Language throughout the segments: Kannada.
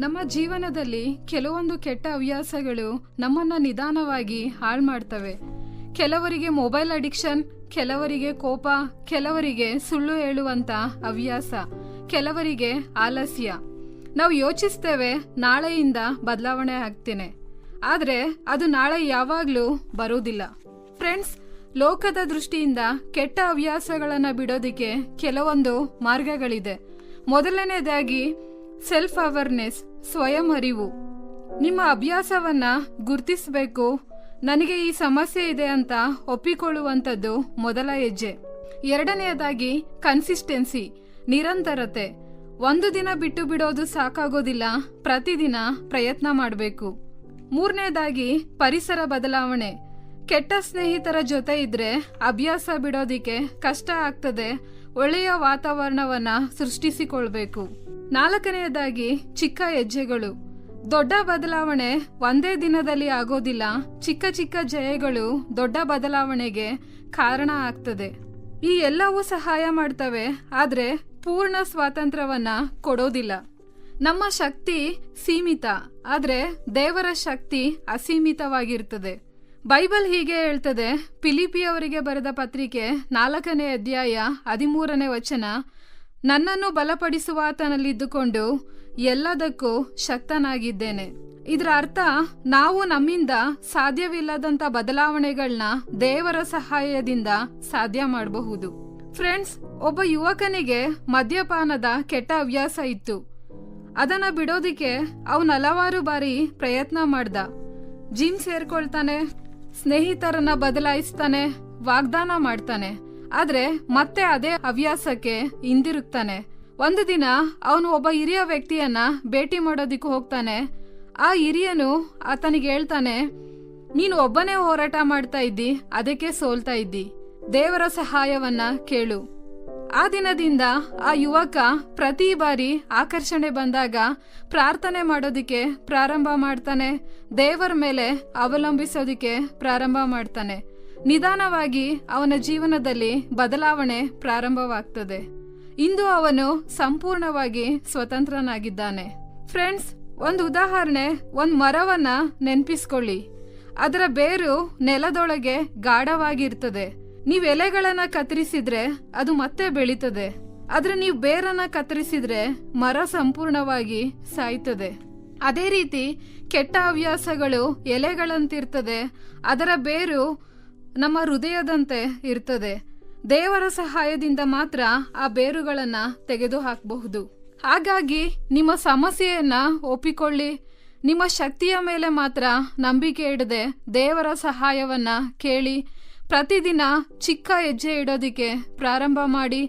ನಮ್ಮ ಜೀವನದಲ್ಲಿ ಕೆಲವೊಂದು ಕೆಟ್ಟ ಹವ್ಯಾಸಗಳು ನಮ್ಮನ್ನ ನಿಧಾನವಾಗಿ ಹಾಳು ಮಾಡ್ತವೆ. ಕೆಲವರಿಗೆ ಮೊಬೈಲ್ ಅಡಿಕ್ಷನ್, ಕೆಲವರಿಗೆ ಕೋಪ, ಕೆಲವರಿಗೆ ಸುಳ್ಳು ಹೇಳುವಂತ ಹವ್ಯಾಸ, ಕೆಲವರಿಗೆ ಆಲಸ್ಯ. ನಾವು ಯೋಚಿಸ್ತೇವೆ ನಾಳೆಯಿಂದ ಬದಲಾವಣೆ ಆಗ್ತೇನೆ, ಆದ್ರೆ ಅದು ನಾಳೆ ಯಾವಾಗ್ಲೂ ಬರುವುದಿಲ್ಲ. ಫ್ರೆಂಡ್ಸ್, ಲೋಕದ ದೃಷ್ಟಿಯಿಂದ ಕೆಟ್ಟ ಹವ್ಯಾಸಗಳನ್ನ ಬಿಡೋದಿಕ್ಕೆ ಕೆಲವೊಂದು ಮಾರ್ಗಗಳಿದೆ. ಮೊದಲನೇದಾಗಿ ಸೆಲ್ಫ್ ಅವೇರ್ನೆಸ್, ಸ್ವಯಂ ಅರಿವು. ನಿಮ್ಮ ಅಭ್ಯಾಸವನ್ನ ಗುರ್ತಿಸಬೇಕು. ನನಗೆ ಈ ಸಮಸ್ಯೆ ಇದೆ ಅಂತ ಒಪ್ಪಿಕೊಳ್ಳುವಂಥದ್ದು ಮೊದಲ ಹೆಜ್ಜೆ. ಎರಡನೆಯದಾಗಿ ಕನ್ಸಿಸ್ಟೆನ್ಸಿ, ನಿರಂತರತೆ. ಒಂದು ದಿನ ಬಿಟ್ಟು ಬಿಡೋದು ಸಾಕಾಗೋದಿಲ್ಲ, ಪ್ರತಿದಿನ ಪ್ರಯತ್ನ ಮಾಡಬೇಕು. ಮೂರನೇದಾಗಿ ಪರಿಸರ ಬದಲಾವಣೆ. ಕೆಟ್ಟ ಸ್ನೇಹಿತರ ಜೊತೆ ಇದ್ರೆ ಅಭ್ಯಾಸ ಬಿಡೋದಿಕ್ಕೆ ಕಷ್ಟ ಆಗ್ತದೆ. ಒಳ್ಳೆಯ ವಾತಾವರಣವನ್ನ ಸೃಷ್ಟಿಸಿಕೊಳ್ಬೇಕು. ನಾಲ್ಕನೆಯದಾಗಿ ಚಿಕ್ಕ ಹೆಜ್ಜೆಗಳು. ದೊಡ್ಡ ಬದಲಾವಣೆ ಒಂದೇ ದಿನದಲ್ಲಿ ಆಗೋದಿಲ್ಲ. ಚಿಕ್ಕ ಚಿಕ್ಕ ಜಯಗಳು ದೊಡ್ಡ ಬದಲಾವಣೆಗೆ ಕಾರಣ ಆಗ್ತದೆ. ಈ ಎಲ್ಲವೂ ಸಹಾಯ ಮಾಡ್ತವೆ, ಆದ್ರೆ ಪೂರ್ಣ ಸ್ವಾತಂತ್ರ್ಯವನ್ನ ಕೊಡೋದಿಲ್ಲ. ನಮ್ಮ ಶಕ್ತಿ ಸೀಮಿತ, ಆದ್ರೆ ದೇವರ ಶಕ್ತಿ ಅಸೀಮಿತವಾಗಿರ್ತದೆ. ಬೈಬಲ್ ಹೀಗೆ ಹೇಳ್ತದೆ, ಫಿಲಿಪಿಯವರಿಗೆ ಬರೆದ ಪತ್ರಿಕೆ 4ನೇ ಅಧ್ಯಾಯ 13ನೇ ವಚನ, ನನ್ನನ್ನು ಬಲಪಡಿಸುವಾತನಲ್ಲಿದ್ದುಕೊಂಡು ಎಲ್ಲದಕ್ಕೂ ಶಕ್ತನಾಗಿದ್ದೇನೆ. ಇದರ ಅರ್ಥ, ನಾವು ನಮ್ಮಿಂದ ಸಾಧ್ಯವಿಲ್ಲದಂತ ಬದಲಾವಣೆಗಳನ್ನ ದೇವರ ಸಹಾಯದಿಂದ ಸಾಧ್ಯ ಮಾಡಬಹುದು. ಫ್ರೆಂಡ್ಸ್, ಒಬ್ಬ ಯುವಕನಿಗೆ ಮದ್ಯಪಾನದ ಕೆಟ್ಟ ಹವ್ಯಾಸ ಇತ್ತು. ಅದನ್ನ ಬಿಡೋದಿಕ್ಕೆ ಅವನು ಹಲವಾರು ಬಾರಿ ಪ್ರಯತ್ನ ಮಾಡ್ದ. ಜಿಮ್ ಸೇರ್ಕೊಳ್ತಾನೆ, ಸ್ನೇಹಿತರನ್ನ ಬದಲಾಯಿಸ್ತಾನೆ, ವಾಗ್ದಾನ ಮಾಡ್ತಾನೆ, ಆದ್ರೆ ಮತ್ತೆ ಅದೇ ಹವ್ಯಾಸಕ್ಕೆ ಹಿಂದಿರುಗ್ತಾನೆ. ಒಂದು ದಿನ ಅವನು ಒಬ್ಬ ಹಿರಿಯ ವ್ಯಕ್ತಿಯನ್ನ ಭೇಟಿ ಮಾಡೋದಿಕ್ಕೆ ಹೋಗ್ತಾನೆ. ಆ ಹಿರಿಯನು ಆತನಿಗೆ ಹೇಳ್ತಾನೆ, ನೀನು ಒಬ್ಬನೇ ಹೋರಾಟ ಮಾಡ್ತಾ ಇದ್ದಿ, ಅದಕ್ಕೆ ಸೋಲ್ತಾ ಇದ್ದಿ, ದೇವರ ಸಹಾಯವನ್ನ ಕೇಳು. ಆ ದಿನದಿಂದ ಆ ಯುವಕ ಪ್ರತಿ ಬಾರಿ ಆಕರ್ಷಣೆ ಬಂದಾಗ ಪ್ರಾರ್ಥನೆ ಮಾಡೋದಿಕ್ಕೆ ಪ್ರಾರಂಭ ಮಾಡ್ತಾನೆ, ದೇವರ ಮೇಲೆ ಅವಲಂಬಿಸೋದಿಕ್ಕೆ ಪ್ರಾರಂಭ ಮಾಡ್ತಾನೆ. ನಿಧಾನವಾಗಿ ಅವನ ಜೀವನದಲ್ಲಿ ಬದಲಾವಣೆ ಪ್ರಾರಂಭವಾಗ್ತದೆ. ಇಂದು ಅವನು ಸಂಪೂರ್ಣವಾಗಿ ಸ್ವತಂತ್ರನಾಗಿದ್ದಾನೆ. ಫ್ರೆಂಡ್ಸ್, ಒಂದು ಉದಾಹರಣೆ, ಒಂದು ಮರವನ್ನ ನೆನ್ಪಿಸ್ಕೊಳ್ಳಿ. ಅದರ ಬೇರು ನೆಲದೊಳಗೆ ಗಾಢವಾಗಿರ್ತದೆ. ನೀವ್ ಎಲೆಗಳನ್ನ ಕತ್ತರಿಸಿದ್ರೆ ಅದು ಮತ್ತೆ ಬೆಳೀತದೆ, ಆದ್ರೆ ನೀವು ಬೇರನ್ನ ಕತ್ತರಿಸಿದ್ರೆ ಮರ ಸಂಪೂರ್ಣವಾಗಿ ಸಾಯ್ತದೆ. ಅದೇ ರೀತಿ ಕೆಟ್ಟ ಹವ್ಯಾಸಗಳು ಎಲೆಗಳಂತಿರ್ತದೆ, ಅದರ ಬೇರು ನಮ್ಮ ಹೃದಯದಂತೆ ಇರ್ತದೆ. ದೇವರ ಸಹಾಯದಿಂದ ಮಾತ್ರ ಆ ಬೇರುಗಳನ್ನ ತೆಗೆದು ಹಾಕಬಹುದು. ಹಾಗಾಗಿ ನಿಮ್ಮ ಸಮಸ್ಯೆಯನ್ನ ಒಪ್ಪಿಕೊಳ್ಳಿ. ನಿಮ್ಮ ಶಕ್ತಿಯ ಮೇಲೆ ಮಾತ್ರ ನಂಬಿಕೆ ಇಡದೆ ದೇವರ ಸಹಾಯವನ್ನ ಕೇಳಿ. ಪ್ರತಿದಿನ ಚಿಕ್ಕ ಹೆಜ್ಜೆ ಇಡೋದಿಕ್ಕೆ ಪ್ರಾರಂಭ ಮಾಡಿ.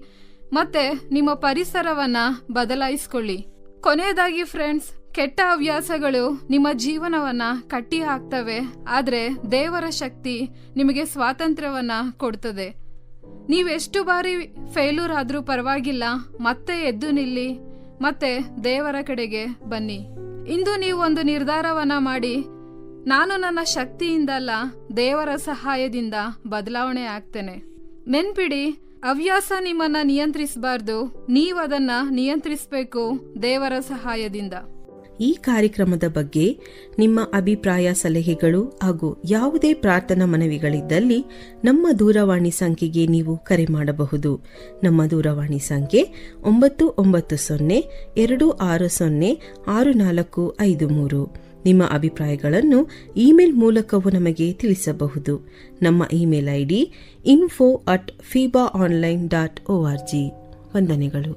ಮತ್ತೆ ನಿಮ್ಮ ಪರಿಸರವನ್ನ ಬದಲಾಯಿಸ್ಕೊಳ್ಳಿ. ಕೊನೆಯದಾಗಿ ಫ್ರೆಂಡ್ಸ್, ಕೆಟ್ಟ ಹವ್ಯಾಸಗಳು ನಿಮ್ಮ ಜೀವನವನ್ನ ಕಟ್ಟಿ ಹಾಕ್ತವೆ, ಆದ್ರೆ ದೇವರ ಶಕ್ತಿ ನಿಮಗೆ ಸ್ವಾತಂತ್ರ್ಯವನ್ನ ಕೊಡ್ತದೆ. ನೀವೆಷ್ಟು ಬಾರಿ ಫೇಲ್ಯೂರ್ ಆದ್ರೂ ಪರವಾಗಿಲ್ಲ, ಮತ್ತೆ ಎದ್ದು ನಿಲ್ಲಿ, ಮತ್ತೆ ದೇವರ ಕಡೆಗೆ ಬನ್ನಿ. ಇಂದು ನೀವು ಒಂದು ನಿರ್ಧಾರವನ್ನ ಮಾಡಿ, ನಾನು ನನ್ನ ಶಕ್ತಿಯಿಂದಲ್ಲ ದೇವರ ಸಹಾಯದಿಂದ ಬದಲಾವಣೆ ಆಗ್ತೇನೆ. ನೆನ್ಪಿಡಿ, ಹವ್ಯಾಸ ನಿಮ್ಮನ್ನ ನಿಯಂತ್ರಿಸಬಾರ್ದು, ನೀವದನ್ನ ನಿಯಂತ್ರಿಸಬೇಕು ದೇವರ ಸಹಾಯದಿಂದ. ಈ ಕಾರ್ಯಕ್ರಮದ ಬಗ್ಗೆ ನಿಮ್ಮ ಅಭಿಪ್ರಾಯ, ಸಲಹೆಗಳು ಹಾಗೂ ಯಾವುದೇ ಪ್ರಾರ್ಥನಾ ಮನವಿಗಳಿದ್ದಲ್ಲಿ ನಮ್ಮ ದೂರವಾಣಿ ಸಂಖ್ಯೆಗೆ ನೀವು ಕರೆ ಮಾಡಬಹುದು. ನಮ್ಮ ದೂರವಾಣಿ ಸಂಖ್ಯೆ 996026065453. ನಿಮ್ಮ ಅಭಿಪ್ರಾಯಗಳನ್ನು ಇಮೇಲ್ ಮೂಲಕವೂ ನಮಗೆ ತಿಳಿಸಬಹುದು. ನಮ್ಮ ಇಮೇಲ್ ID info@fibaonline.org. ವಂದನೆಗಳು.